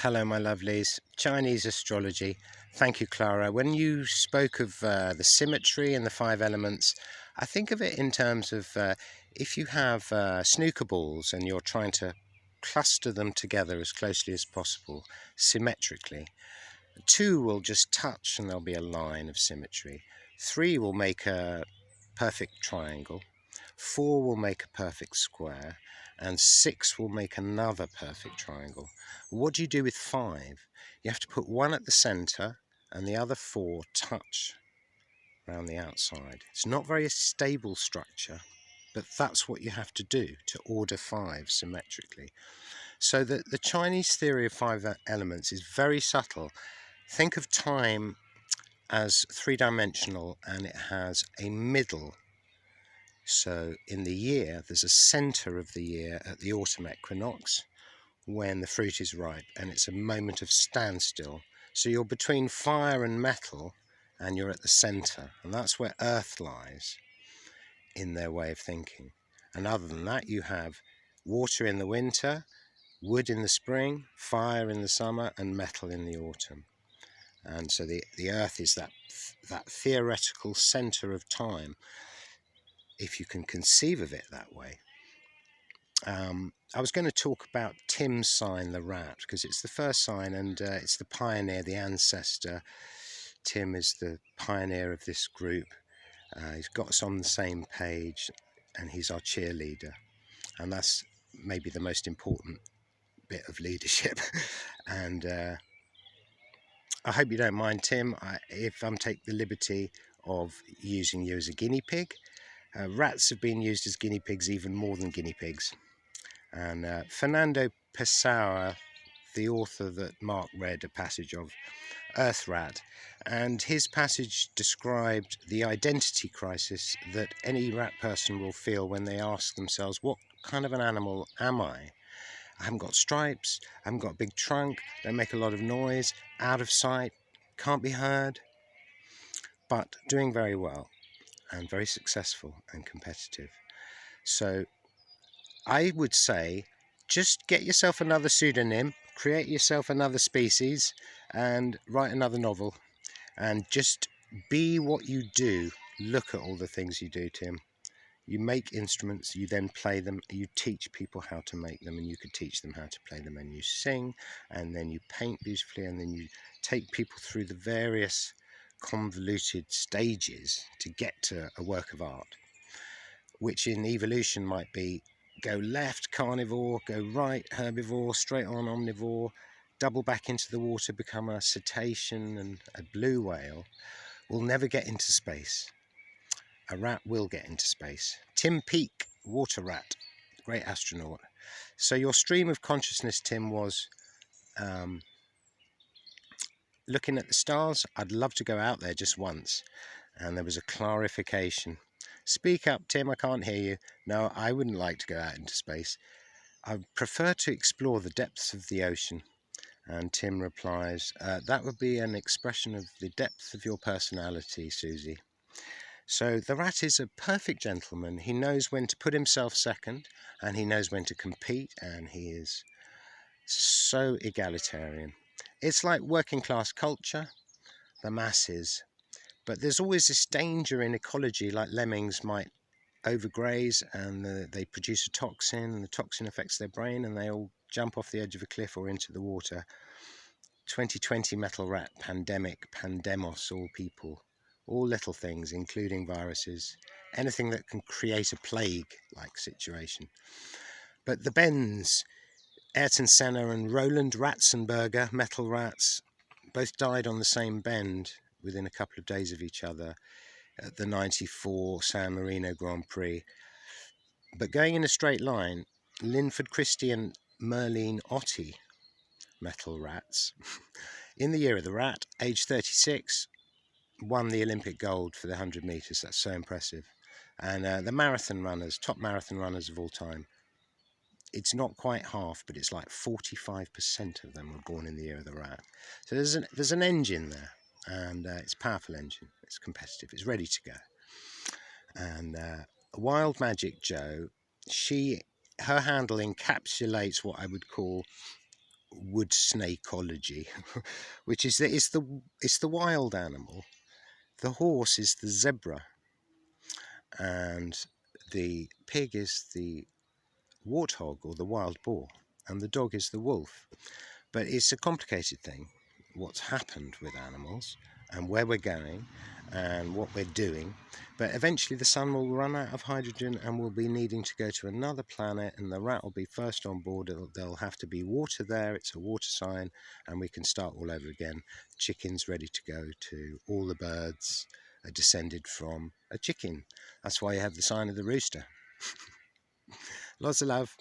Hello, my lovelies. Chinese astrology. Thank you, Clara. When you spoke of the symmetry and the five elements, I think of it in terms of if you have snooker balls and you're trying to cluster them together as closely as possible, symmetrically. Two will just touch and there'll be a line of symmetry. Three will make a perfect triangle. Four will make a perfect square. And six will make another perfect triangle. What do you do with five? You have to put one at the center and the other four touch around the outside. It's not very stable structure, but that's what you have to do to order five symmetrically. So the Chinese theory of five elements is very subtle. Think of time as three-dimensional, and it has a middle. So in the year, there's a center of the year at the autumn equinox when the fruit is ripe, and it's a moment of standstill. So you're between fire and metal, and you're at the center, and that's where Earth lies in their way of thinking. And other than that, you have water in the winter, wood in the spring, fire in the summer, and metal in the autumn. And so the Earth is that theoretical center of time, if you can conceive of it that way. I was going to talk about Tim's sign, the rat, because it's the first sign and it's the pioneer, the ancestor. Tim is the pioneer of this group. He's got us on the same page and he's our cheerleader. And that's maybe the most important bit of leadership. And I hope you don't mind, Tim, if I'm take the liberty of using you as a guinea pig. Rats have been used as guinea pigs even more than guinea pigs. And Fernando Pessoa, the author that Mark read a passage of, Earth Rat, and his passage described the identity crisis that any rat person will feel when they ask themselves, what kind of an animal am I? I haven't got stripes, I haven't got a big trunk, don't make a lot of noise, out of sight, can't be heard, but doing very well and very successful and competitive. So I would say just get yourself another pseudonym, create yourself another species and write another novel and just be what you do. Look at all the things you do, Tim. You make instruments, you then play them, you teach people how to make them, and you could teach them how to play them, and you sing, and then you paint beautifully, and then you take people through the various convoluted stages to get to a work of art, which in evolution might be go left, carnivore, go right, herbivore, straight on, omnivore, double back into the water, become a cetacean and a blue whale. Will never get into space. A rat will get into space. Tim Peake, water rat, great astronaut. So your stream of consciousness, Tim, was looking at the stars. I'd love to go out there just once. And there was a clarification. Speak up, Tim, I can't hear you. No, I wouldn't like to go out into space. I prefer to explore the depths of the ocean. And Tim replies, that would be an expression of the depth of your personality, Susie. So the rat is a perfect gentleman. He knows when to put himself second, and he knows when to compete, and he is so egalitarian. It's like working class culture, the masses, but there's always this danger in ecology, like lemmings might overgraze and they produce a toxin, and the toxin affects their brain, and they all jump off the edge of a cliff or into the water. 2020 metal rat, pandemic, pandemos, all people. All little things, including viruses, anything that can create a plague-like situation. But the Bens, Ayrton Senna and Roland Ratzenberger, metal rats, both died on the same bend within a couple of days of each other at the 94 San Marino Grand Prix. But going in a straight line, Linford Christie and Merlene Ottey, metal rats, in the year of the rat, age 36, won the Olympic gold for the 100 metres. That's so impressive. And the marathon runners, top marathon runners of all time, it's not quite half, but it's like 45% of them were born in the year of the rat. So there's an engine there, and it's a powerful engine. It's competitive. It's ready to go. And Wild Magic Jo, her handle encapsulates what I would call wood snakeology, which is that it's the wild animal. The horse is the zebra, and the pig is the warthog or the wild boar, and the dog is the wolf. But it's a complicated thing, what's happened with animals and where we're going and what we're doing. But eventually the sun will run out of hydrogen and we'll be needing to go to another planet, and the rat will be first on board. There'll have to be water there, it's a water sign, and we can start all over again. Chicken's ready to go to all the birds are descended from a chicken. That's why you have the sign of the rooster. Lots of love.